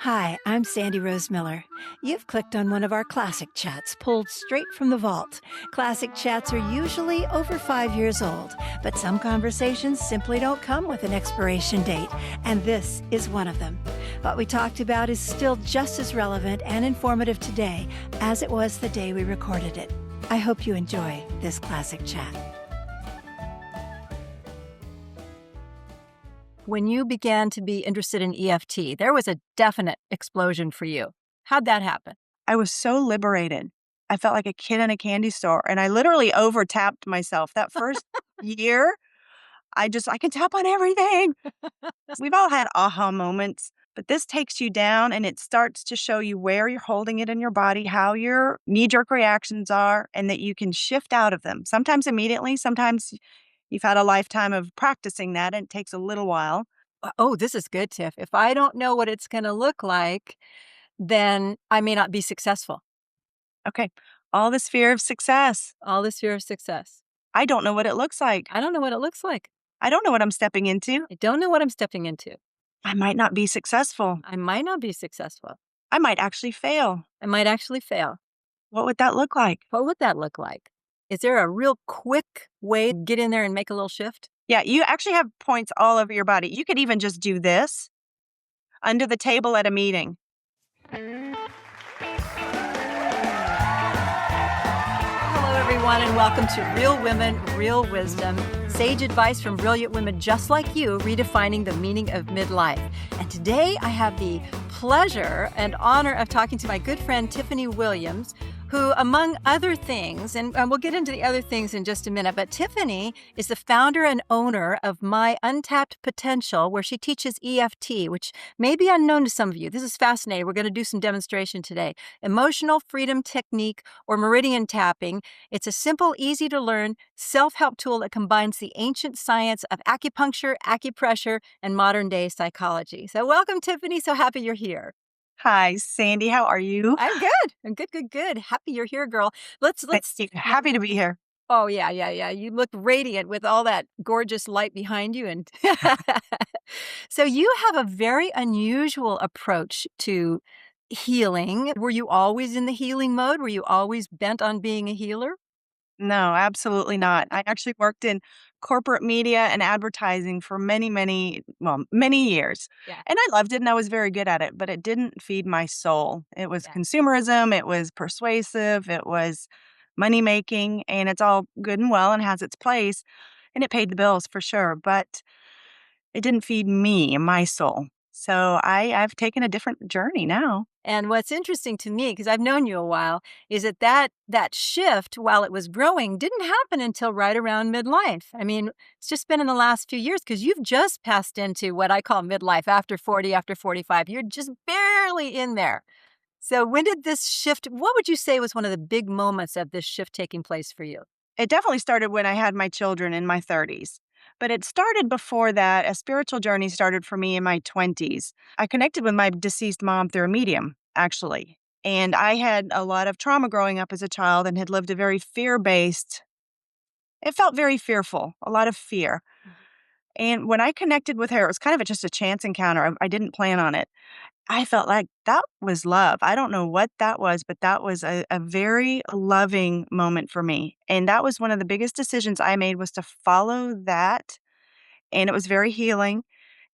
Hi, I'm Sandi Rose Miller. You've clicked on one of our classic chats pulled straight from the vault. Classic chats are usually over 5 years old, but some conversations simply don't come with an expiration date, and this is one of them. What we talked about is still just as relevant and informative today as it was the day we recorded it. I hope you enjoy this classic chat. When you began to be interested in EFT, there was a definite explosion for you. How'd that happen? I was so liberated. I felt like a kid in a candy store, and I literally over-tapped myself. That first year, I can tap on everything. We've all had aha moments, but this takes you down, and it starts to show you where you're holding it in your body, how your knee-jerk reactions are, and that you can shift out of them. Sometimes immediately, sometimes you've had a lifetime of practicing that, and it takes a little while. Oh, this is good, Tiff. If I don't know what it's going to look like, then I may not be successful. Okay, all this fear of success. All this fear of success. I don't know what it looks like. I don't know what it looks like. I don't know what I'm stepping into. I don't know what I'm stepping into. I might not be successful. I might not be successful. I might actually fail. I might actually fail. What would that look like? What would that look like? Is there a real quick way to get in there and make a little shift? Yeah, you actually have points all over your body. You could even just do this under the table at a meeting. Hello, everyone, and welcome to Real Women, Real Wisdom. Sage advice from brilliant women just like you, redefining the meaning of midlife. And today I have the pleasure and honor of talking to my good friend Tiffanie Williams, who, among other things, and we'll get into the other things in just a minute, but Tiffanie is the founder and owner of My Untapped Potential, where she teaches EFT, which may be unknown to some of you. This is fascinating. We're going to do some demonstration today. Emotional freedom technique, or meridian tapping. It's a simple, easy to learn self-help tool that combines the ancient science of acupuncture, acupressure, and modern day psychology. So welcome, Tiffanie. So happy you're here. Hi, Sandi. How are you? I'm good. I'm good. Happy you're here, girl. Let's. Happy to be here. Oh, yeah. You look radiant with all that gorgeous light behind you. And so you have a very unusual approach to healing. Were you always in the healing mode? Were you always bent on being a healer? No, absolutely not. I actually worked in corporate media and advertising for many years. Yeah. And I loved it and I was very good at it, but it didn't feed my soul. It was Yeah. consumerism, it was persuasive, it was money making, and it's all good and well and has its place. And it paid the bills for sure, but it didn't feed me, my soul. So I've taken a different journey now. And what's interesting to me, because I've known you a while, is that shift, while it was growing, didn't happen until right around midlife. I mean, it's just been in the last few years, because you've just passed into what I call midlife, after 40, after 45. You're just barely in there. So when did this shift, what would you say was one of the big moments of this shift taking place for you? It definitely started when I had my children in my 30s. But it started before that. A spiritual journey started for me in my 20s. I connected with my deceased mom through a medium, actually. And I had a lot of trauma growing up as a child and had lived a very fear-based, it felt very fearful, a lot of fear. And when I connected with her, it was kind of just a chance encounter. I didn't plan on it. I felt like that was love. I don't know what that was, but that was a very loving moment for me. And that was one of the biggest decisions I made, was to follow that. And it was very healing.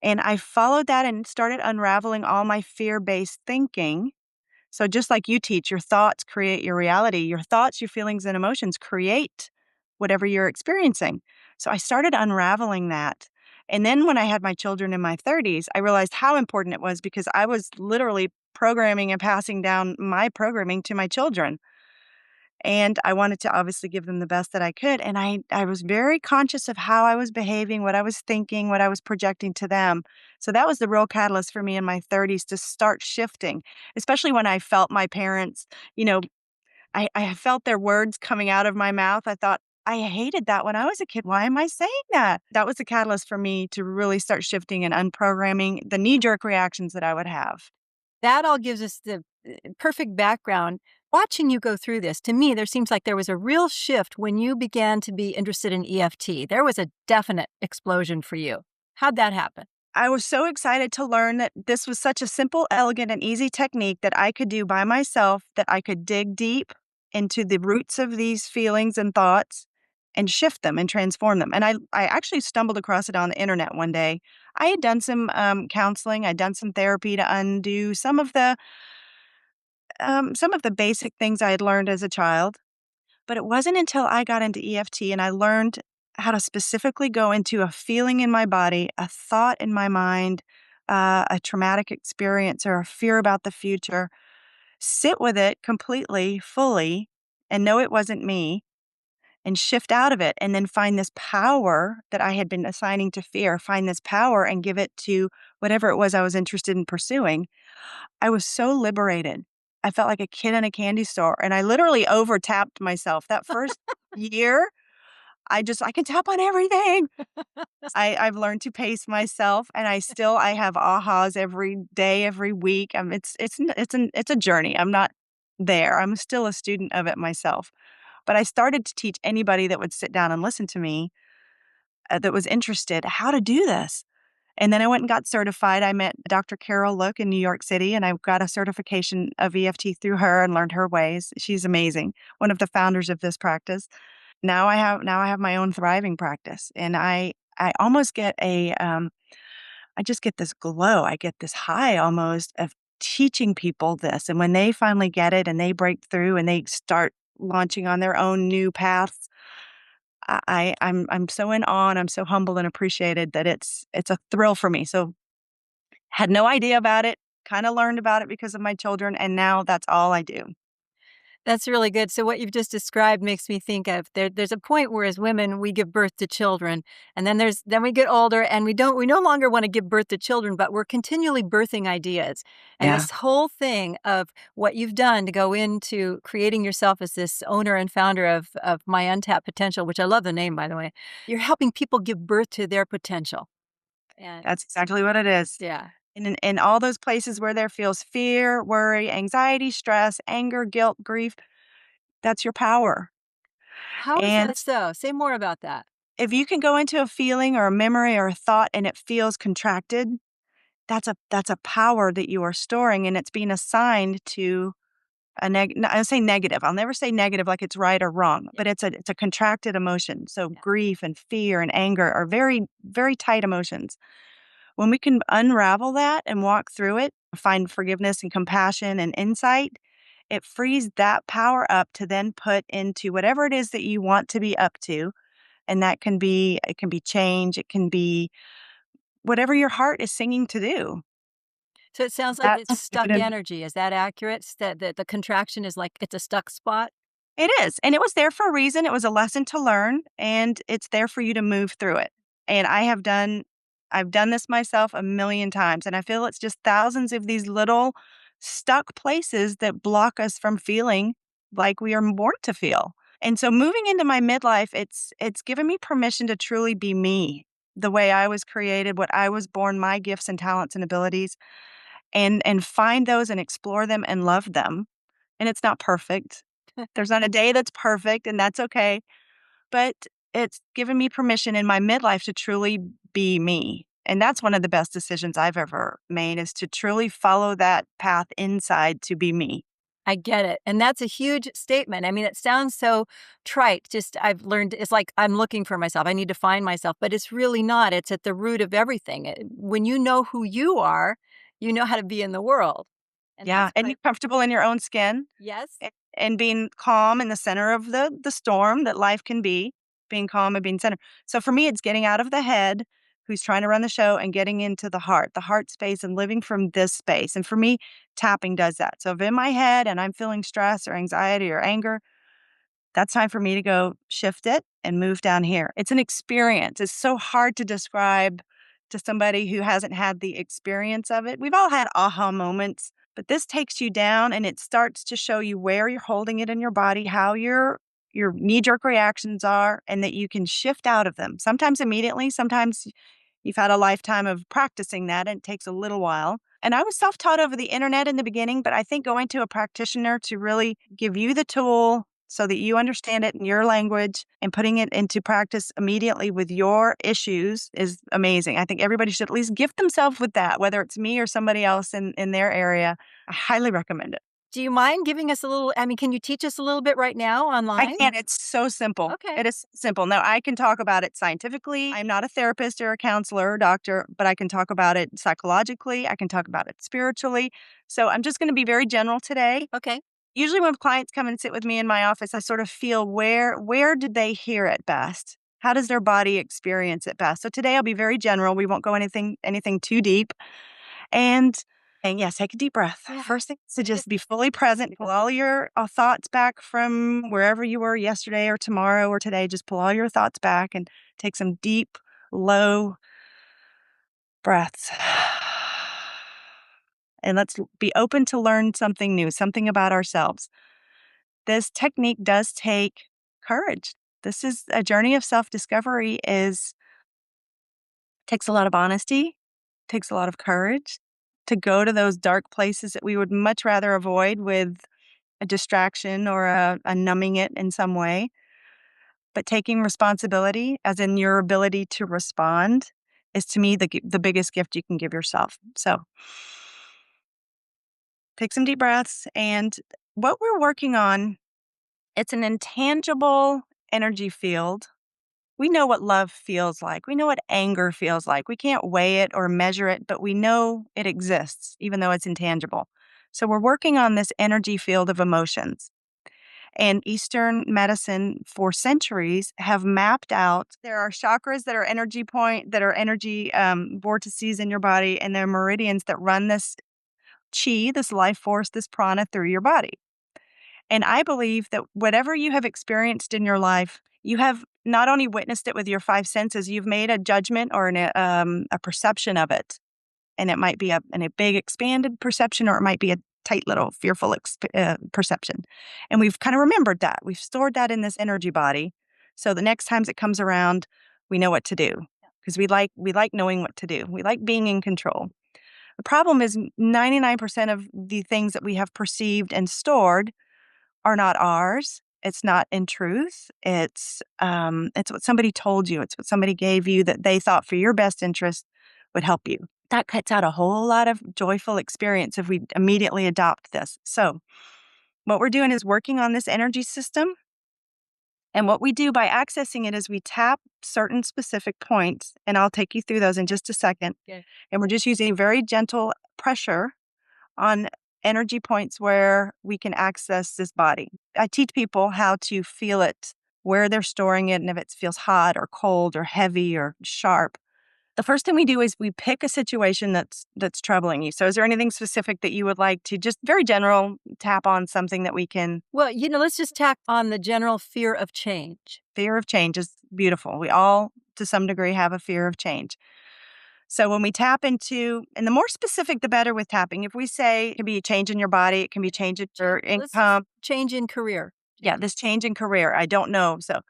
And I followed that and started unraveling all my fear-based thinking. So just like you teach, your thoughts create your reality. Your thoughts, your feelings, and emotions create whatever you're experiencing. So I started unraveling that. And then when I had my children in my 30s, I realized how important it was, because I was literally programming and passing down my programming to my children. And I wanted to obviously give them the best that I could. And I was very conscious of how I was behaving, what I was thinking, what I was projecting to them. So that was the real catalyst for me in my 30s to start shifting, especially when I felt my parents, I felt their words coming out of my mouth. I thought, I hated that when I was a kid. Why am I saying that? That was the catalyst for me to really start shifting and unprogramming the knee-jerk reactions that I would have. That all gives us the perfect background. Watching you go through this, to me, there seems like there was a real shift when you began to be interested in EFT. There was a definite explosion for you. How'd that happen? I was so excited to learn that this was such a simple, elegant, and easy technique that I could do by myself, that I could dig deep into the roots of these feelings and thoughts and shift them and transform them. And I actually stumbled across it on the internet one day. I had done some counseling, I'd done some therapy to undo some of the basic things I had learned as a child. But it wasn't until I got into EFT and I learned how to specifically go into a feeling in my body, a thought in my mind, a traumatic experience or a fear about the future, sit with it completely, fully, and know it wasn't me, and shift out of it, and then find this power that I had been assigning to fear, find this power and give it to whatever it was I was interested in pursuing. I was so liberated. I felt like a kid in a candy store, and I literally over tapped myself. That first year, I can tap on everything. I've learned to pace myself, and I have ahas every day, every week. It's a journey. I'm not there. I'm still a student of it myself. But I started to teach anybody that would sit down and listen to me, that was interested, how to do this. And then I went and got certified. I met Dr. Carol Look in New York City, and I got a certification of EFT through her and learned her ways. She's amazing, one of the founders of this practice. Now I have my own thriving practice, and I almost get I just get this glow. I get this high almost of teaching people this. And when they finally get it and they break through and they start launching on their own new paths, I'm so in awe and I'm so humbled and appreciated that it's a thrill for me. So had no idea about it, kind of learned about it because of my children, and now that's all I do. That's really good. So what you've just described makes me think of there's a point where as women we give birth to children, and then we get older and we no longer want to give birth to children, but we're continually birthing ideas. And Yeah, this whole thing of what you've done to go into creating yourself as this owner and founder of My Untapped Potential, which I love the name by the way. You're helping people give birth to their potential. And that's exactly what it is. yeah. In all those places where there feels fear, worry, anxiety, stress, anger, guilt, grief, that's your power. How is And that so? Say more about that. if you can go into a feeling or a memory or a thought and it feels contracted, that's a power that you are storing, and it's being assigned to I say negative. I'll never say negative like it's right or wrong, Yeah. but it's a contracted emotion. So Yeah. grief and fear and anger are very, very tight emotions. When we can unravel that and walk through it, find forgiveness and compassion and insight, it frees that power up to then put into whatever it is that you want to be up to. And it can be change, it can be whatever your heart is singing to do. So it sounds like That's it's stuck it energy. Is that accurate? That the contraction is like it's a stuck spot? is. And it was there for a reason. It was a lesson to learn, and it's there for you to move through it. And I've done this myself a million times, and I feel it's just thousands of these little stuck places that block us from feeling like we are born to feel. And so moving into my midlife, it's given me permission to truly be me, the way I was created, what I was born, my gifts and talents and abilities, and find those and explore them and love them. And it's not perfect. There's not a day that's perfect, and that's okay. But it's given me permission in my midlife to truly be me. And that's one of the best decisions I've ever made, is to truly follow that path inside to be me. I get it. And that's a huge statement. I mean, it sounds so trite. Just I've learned it's like I'm looking for myself. I need to find myself, but it's really not. It's at the root of everything. When you know who you are, you know how to be in the world. And Yeah, that's and quite you're comfortable in your own skin, yes. and being calm in the center of the storm that life can be, being calm and being centered. So for me, it's getting out of the head, who's trying to run the show, and getting into the heart space, and living from this space. And for me, tapping does that. So if in my head and I'm feeling stress or anxiety or anger, that's time for me to go shift it and move down here. It's an experience. It's so hard to describe to somebody who hasn't had the experience of it. We've all had aha moments, but this takes you down and it starts to show you where you're holding it in your body, how your knee-jerk reactions are, and that you can shift out of them. Sometimes immediately, sometimes you've had a lifetime of practicing that and it takes a little while. And I was self-taught over the internet in the beginning, but I think going to a practitioner to really give you the tool so that you understand it in your language, and putting it into practice immediately with your issues is amazing. I think everybody should at least gift themselves with that, whether it's me or somebody else in their area. I highly recommend it. Do you mind giving us a little, can you teach us a little bit right now I online? can. It's so simple. Okay. It is simple. Now, I can talk about it scientifically. I'm not a therapist or a counselor or doctor, but I can talk about it psychologically. I can talk about it spiritually. So I'm just going to be very general today. Okay. Usually when clients come and sit with me in my office, I sort of feel where did they hear it best? How does their body experience it best? So today I'll be very general. We won't go anything too deep. And and yes, take a deep breath. Yeah. First thing is to just be fully present. Pull all your thoughts back from wherever you were yesterday or tomorrow or today. Just pull all your thoughts back and take some deep, low breaths. And let's be open to learn something new, something about ourselves. This technique does take courage. This is a journey of self-discovery is takes a lot of honesty, takes a lot of courage to go to those dark places that we would much rather avoid with a distraction or a numbing it in some way. But taking responsibility, as in your ability to respond, is to me the biggest gift you can give yourself. So take some deep breaths. And what we're working on, it's an intangible energy field. We know what love feels like. We know what anger feels like. We can't weigh it or measure it, but we know it exists, even though it's intangible. So we're working on this energy field of emotions. And Eastern medicine for centuries have mapped out there are chakras that are energy vortices in your body, and there are meridians that run this chi, this life force, this prana through your body. And I believe that whatever you have experienced in your life, you have not only witnessed it with your five senses, you've made a judgment or a perception of it. And it might be a big expanded perception, or it might be a tight little fearful perception. And we've kind of remembered that. We've stored that in this energy body. So the next times it comes around, we know what to do because we like knowing what to do. We like being in control. The problem is 99% of the things that we have perceived and stored are not ours. It's not in truth. It's what somebody told you. It's what somebody gave you that they thought for your best interest would help you. That cuts out a whole lot of joyful experience if we immediately adopt this. So what we're doing is working on this energy system. And what we do by accessing it is we tap certain specific points, and I'll take you through those in just a second. Okay. And we're just using very gentle pressure on energy points where we can access this body. I teach people how to feel it, where they're storing it, and if it feels hot or cold or heavy or sharp. The first thing we do is we pick a situation that's troubling you. So is there anything specific that you would like to just very general tap on something that we can Well, let's just tack on the general fear of change. fear of change is beautiful. We all to some degree have a fear of change. So when we tap into, and the more specific, the better with tapping. If we say it can be a change in your body, it can be a change in your Let's income. change in career. Yeah, this change in career. I don't know. So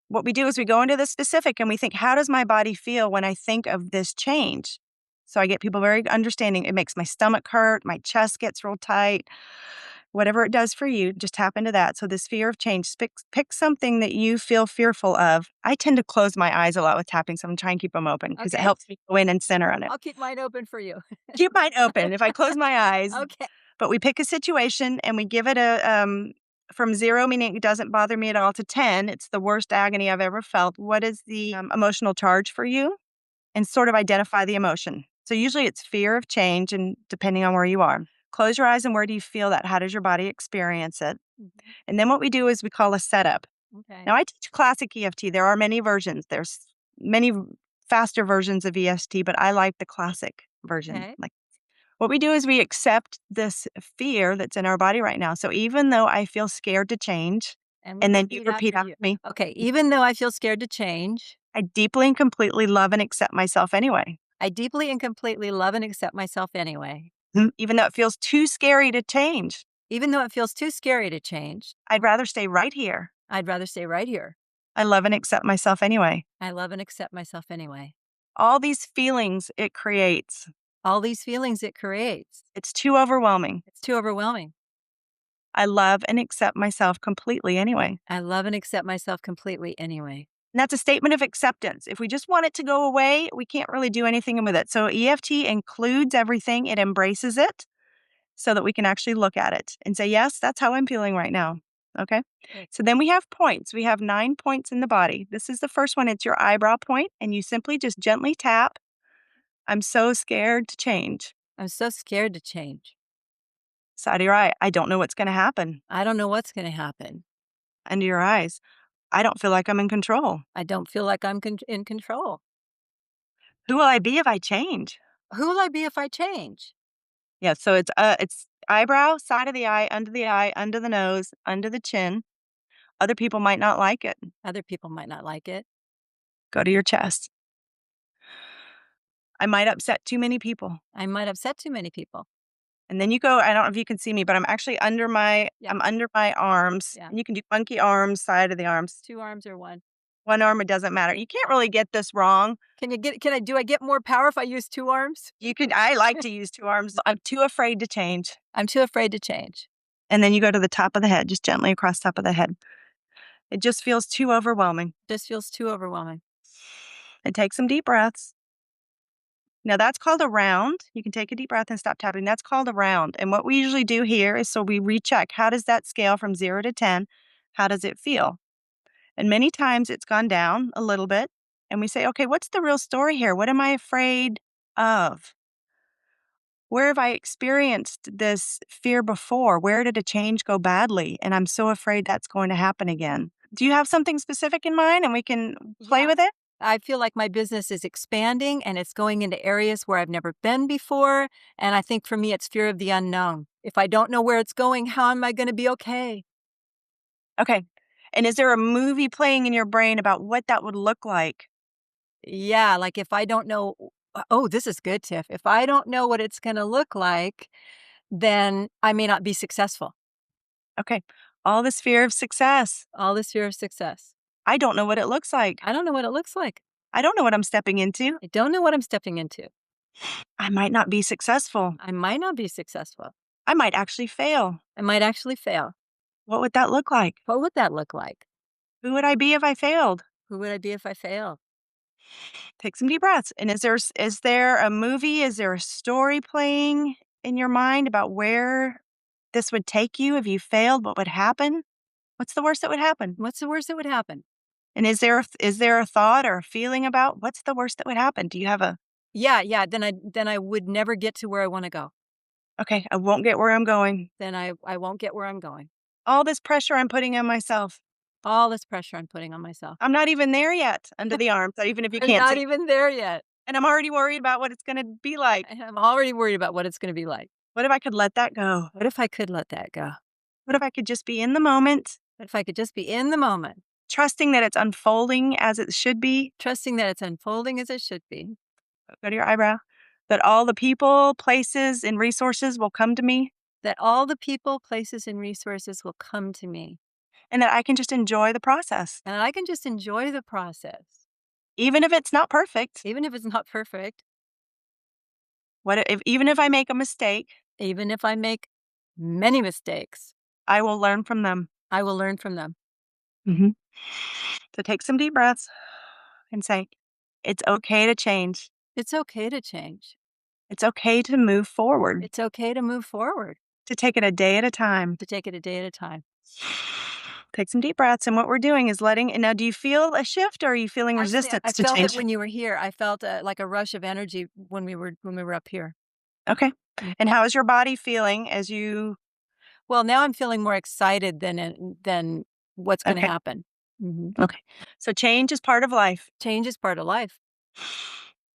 what we do is we go into the specific and we think, how does my body feel when I think of this change? So I get people very understanding. It makes my stomach hurt, my chest gets real tight. Whatever it does for you, just tap into that. So this fear of change, pick something that you feel fearful of. I tend to close my eyes a lot with tapping, so I'm trying to keep them open because it Okay. helps me go in and center on it. I'll keep mine open for you. Keep mine open if I close my eyes. Okay. But we pick a situation and we give it from 0, meaning it doesn't bother me at all, to 10, it's the worst agony I've ever felt. What is the emotional charge for you? And sort of identify the emotion. So usually it's fear of change, and depending on where you are. Close your eyes and where do you feel that? How does your body experience it? Mm-hmm. And then what we do is we call a setup. Okay. Now I teach classic EFT. There are many versions. There's many faster versions of EFT, but I like the classic version. Okay. Like what we do is we accept this fear that's in our body right now. So even though I feel scared to change, and then you repeat after me. Okay. Even though I feel scared to change, I deeply and completely love and accept myself anyway. I deeply and completely love and accept myself anyway. Even though it feels too scary to change, Even though it feels too scary to change, I'd rather stay right here. I'd rather stay right here. I love and accept myself anyway. I love and accept myself anyway. All these feelings it creates, All these feelings it creates, it's too overwhelming. it's too overwhelming. I love and accept myself completely anyway. I love and accept myself completely anyway. And that's a statement of acceptance. If we just want it to go away, we can't really do anything with it. So EFT includes everything, it embraces it so that we can actually look at it and say, yes, that's how I'm feeling right now. Okay. Good. So then we have points. We have 9 points in the body. This is the first one. It's your eyebrow point, and you simply just gently tap. I'm so scared to change. I'm so scared to change. Side of your eye. I don't know what's going to happen. I don't know what's going to happen. Under your eyes. I don't feel like I'm in control. I don't feel like I'm in control. Who will I be if I change? Who will I be if I change? Yeah, so it's eyebrow, side of the eye, under the nose, under the chin. Other people might not like it. Other people might not like it. Go to your chest. I might upset too many people. I might upset too many people. And then you go, I don't know if you can see me, but I'm actually under my Yeah. I'm under my arms. Yeah. And you can do monkey arms, side of the arms. 2 arms or 1? One arm, it doesn't matter. You can't really get this wrong. Do I get more power if I use 2 arms? I like to use 2 arms. I'm too afraid to change. I'm too afraid to change. And then you go to the top of the head, just gently across top of the head. It just feels too overwhelming. This feels too overwhelming. And take some deep breaths. Now that's called a round. You can take a deep breath and stop tapping. That's called a round. And what we usually do here is so we recheck, how does that scale from 0 to 10? How does it feel? And many times it's gone down a little bit. And we say, okay, what's the real story here? What am I afraid of? Where have I experienced this fear before? Where did a change go badly? And I'm so afraid that's going to happen again. Do you have something specific in mind and we can play Yeah. with it? I feel like my business is expanding and it's going into areas where I've never been before. And I think for me, it's fear of the unknown. If I don't know where it's going, how am I going to be okay? Okay. And is there a movie playing in your brain about what that would look like? Yeah, like if I don't know, oh, this is good, Tiff. If I don't know what it's going to look like, then I may not be successful. Okay. All this fear of success. All this fear of success. I don't know what it looks like. I don't know what it looks like. I don't know what I'm stepping into. I don't know what I'm stepping into. I might not be successful. I might not be successful. I might actually fail. I might actually fail. What would that look like? What would that look like? Who would I be if I failed? Who would I be if I failed? Take some deep breaths. And is there a movie? Is there a story playing in your mind about where this would take you if you failed? What would happen? What's the worst that would happen? What's the worst that would happen? And is there a thought or a feeling about what's the worst that would happen? Do you have a Yeah. Then I would never get to where I want to go. okay, I won't get where I'm going. Then I won't get where I'm going. All this pressure I'm putting on myself. All this pressure I'm putting on myself. I'm not even there yet under the arms, even if you I'm can't not see. even there yet. And I'm already worried about what it's gonna be like. And I'm already worried about what it's going to be like. What if I could let that go? What if I could let that go? What if I could just be in the moment, What if I could just be in the moment, trusting that it's unfolding as it should be? trusting that it's unfolding as it should be, Go to your eyebrow. That all the people, places, and resources will come to me, that all the people, places, and resources will come to me, and that I can just enjoy the process. and I can just enjoy the process, Even if it's not perfect. even if it's not perfect, Even if I make a mistake, even if I make many mistakes, I will learn from them. I will learn from them. So take some deep breaths and say, it's okay to change. It's okay to change. It's okay to move forward, It's okay to move forward, to take it a day at a time. to take it a day at a time. Take some deep breaths. And what we're doing is and now do you feel a shift or are you feeling Actually, resistance I to felt change? it when you were here. I felt like a rush of energy when we were up here. Okay. And how is your body feeling as you Well, now I'm feeling more excited than what's going to Okay. happen. Okay. So change is part of life. Change is part of life.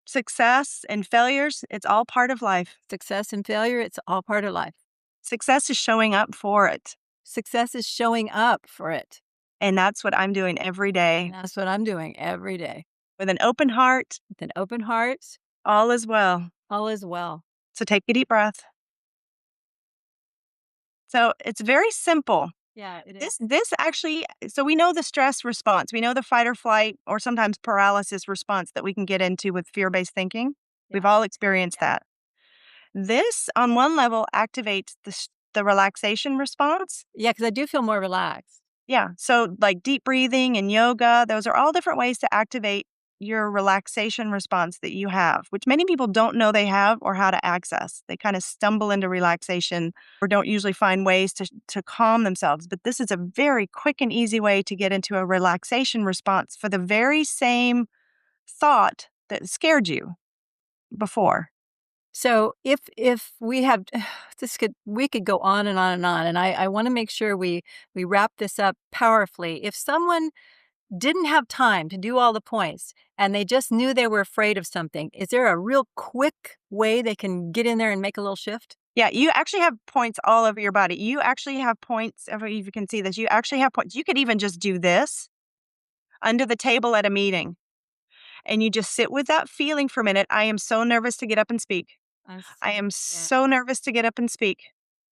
Success and failures, it's all part of life. Success and failure, it's all part of life. Success is showing up for it. Success is showing up for it. And that's what I'm doing every day And that's what I'm doing every day. with an open heart. With an open heart, All is well. all is well. So take a deep breath. So it's very simple. Yeah, it is. This actually, so we know the stress response. We know the fight or flight or sometimes paralysis response that we can get into with fear-based thinking. We've Yeah. all experienced that. This, on one level, activates the the relaxation response. Yeah, because I do feel more relaxed. Yeah. So, like deep breathing and yoga, those are all different ways to activate your relaxation response that you have, which many people don't know they have or how to access. They kind of stumble into relaxation or don't usually find ways to calm themselves. But this is a very quick and easy way to get into a relaxation response for the very same thought that scared you before. So if we have we could go on and on and on, and I want to make sure we wrap this up powerfully. If someone didn't have time to do all the points and they just knew they were afraid of something, is there a real quick way they can get in there and make a little shift? Yeah, you actually have points all over your body. You actually have points. If you can see this, you actually have points. You could even just do this under the table at a meeting and you just sit with that feeling for a minute. I am so nervous to get up and speak. I am Yeah, so nervous to get up and speak,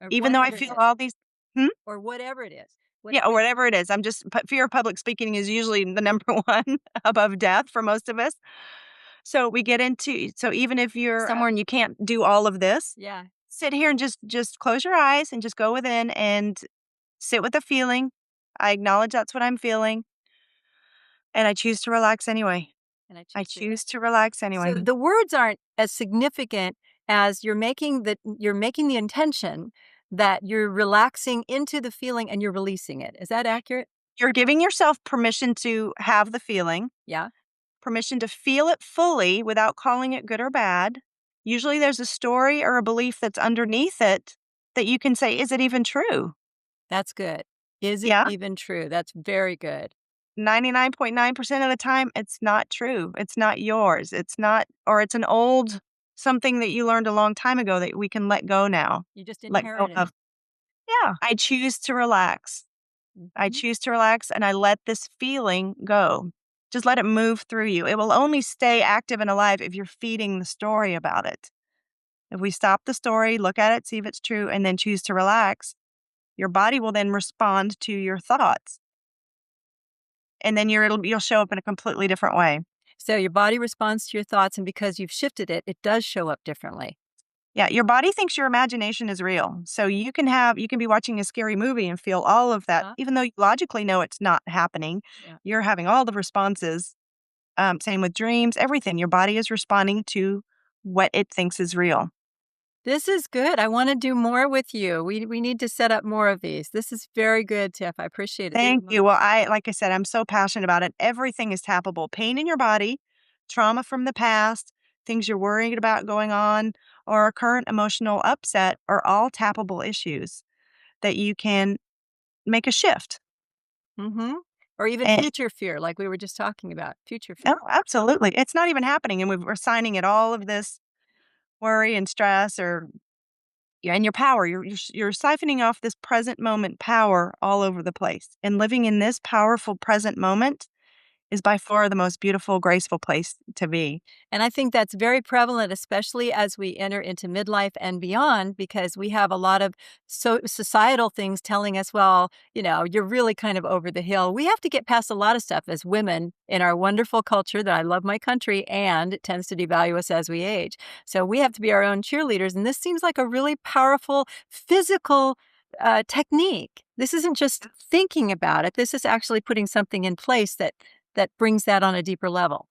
or even though I whatever it feel is, all these. Hmm? or whatever it is, Yeah, or whatever it is. Fear of public speaking is usually the number one above death for most of us. So we get into, so even if you're somewhere and you can't do all of this, Yeah, sit here and just close your eyes and just go within and sit with the feeling. I acknowledge that's what I'm feeling, and I choose to relax anyway. and I I choose to relax. choose to relax So anyway. the words aren't as significant as you're making the intention that you're relaxing into the feeling and you're releasing it. Is that accurate? You're giving yourself permission to have the feeling, Yeah, permission to feel it fully without calling it good or bad. Usually there's a story or a belief that's underneath it that you can say, is it even true? that's good. Is it Yeah. even true? That's very good. 99.9% of the time, it's not true. It's not yours. It's not, or it's an old something that you learned a long time ago that we can let go now. You just Let go inherited it. of. Yeah. I choose to relax. I Mhm. choose to relax and I let this feeling go. Just let it move through you. It will only stay active and alive if you're feeding the story about it. If we stop the story, look at it, see if it's true, and then choose to relax, your body will then respond to your thoughts. And then you'll show up in a completely different way. So your body responds to your thoughts, and because you've shifted it, it does show up differently. Yeah, your body thinks your imagination is real. So you can be watching a scary movie and feel all of that, Huh? even though you logically know it's not happening. Yeah. You're having all the responses. Same with dreams, everything. Your body is responding to what it thinks is real. This is good. I want to do more with you. We need to set up more of these. This is very good, Tiff. I appreciate it so Thank much. you. Well, like I said, I'm so passionate about it. Everything is tappable. Pain in your body, trauma from the past, things you're worried about going on, or a current emotional upset are all tappable issues that you can make a shift. Mm-hmm. Or even And future fear, like we were just talking about. Future fear. oh, absolutely. It's not even happening. And we're assigning it all of this worry and stress or yeah, and your power. You're siphoning off this present moment power all over the place. And living in this powerful present moment is by far the most beautiful, graceful place to be. And I think that's very prevalent, especially as we enter into midlife and beyond, because we have a lot of societal things telling us, well, you're really kind of over the hill. We have to get past a lot of stuff as women in our wonderful culture that I love my country, and it tends to devalue us as we age. So we have to be our own cheerleaders. And this seems like a really powerful physical technique. This isn't just thinking about it. This is actually putting something in place that brings that on a deeper level.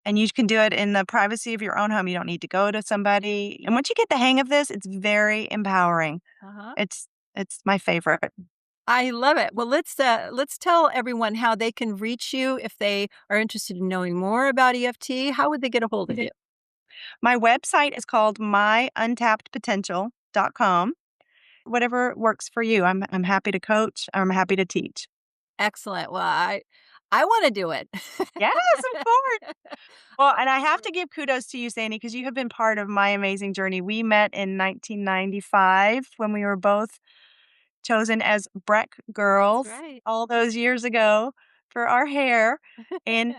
And you can do it in the privacy of your own home. You don't need to go to somebody. And once you get the hang of this, it's very empowering. Uh-huh. It's it's my favorite. I love it. Well, let's tell everyone how they can reach you if they are interested in knowing more about EFT. How would they get a hold of you? My website is called myuntappedpotential.com. Whatever works for you. I'm happy to coach. I'm happy to teach. Excellent. Well, I want to do it. Yes, of course. Well, and I have to give kudos to you, Sandy, because you have been part of my amazing journey. We met in 1995 when we were both chosen as Breck That's girls right. all those years ago for our hair. And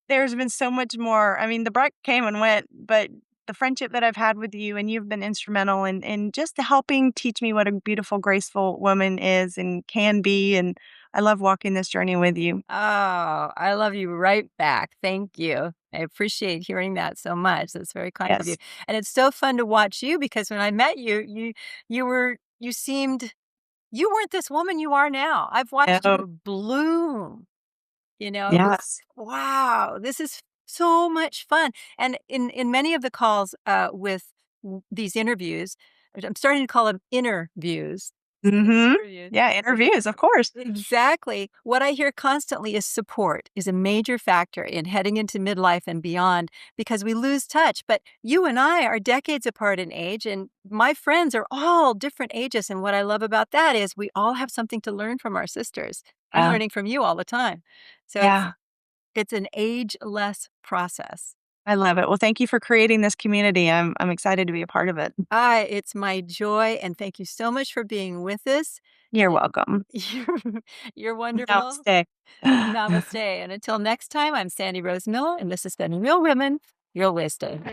there's been so much more. I mean, the Breck came and went, but the friendship that I've had with you and you've been instrumental in just helping teach me what a beautiful, graceful woman is and can be. And I love walking this journey with you. Oh, I love you right back. Thank you. I appreciate hearing that so much. That's very kind of you. Yes. And it's so fun to watch you because when I met you, you were you weren't this woman you are now. I've watched Oh, you bloom. It was, yes. wow, this is so much fun. And in many of the calls with these interviews, I'm starting to call them interviews. Mhm. Interviews. Yeah, interviews, of course. Exactly. What I hear constantly is support is a major factor in heading into midlife and beyond because we lose touch. But you and I are decades apart in age, and my friends are all different ages. And what I love about that is we all have something to learn from our sisters. I'm Yeah, learning from you all the time. So it's yeah. it's an ageless process. I love it. Well, thank you for creating this community. I'm excited to be a part of it. It's my joy, and thank you so much for being with us. You're welcome. You're, you're wonderful. Namaste. Namaste. And until next time, I'm Sandi Rose Miller, and this has been Real Women, Real Wisdom.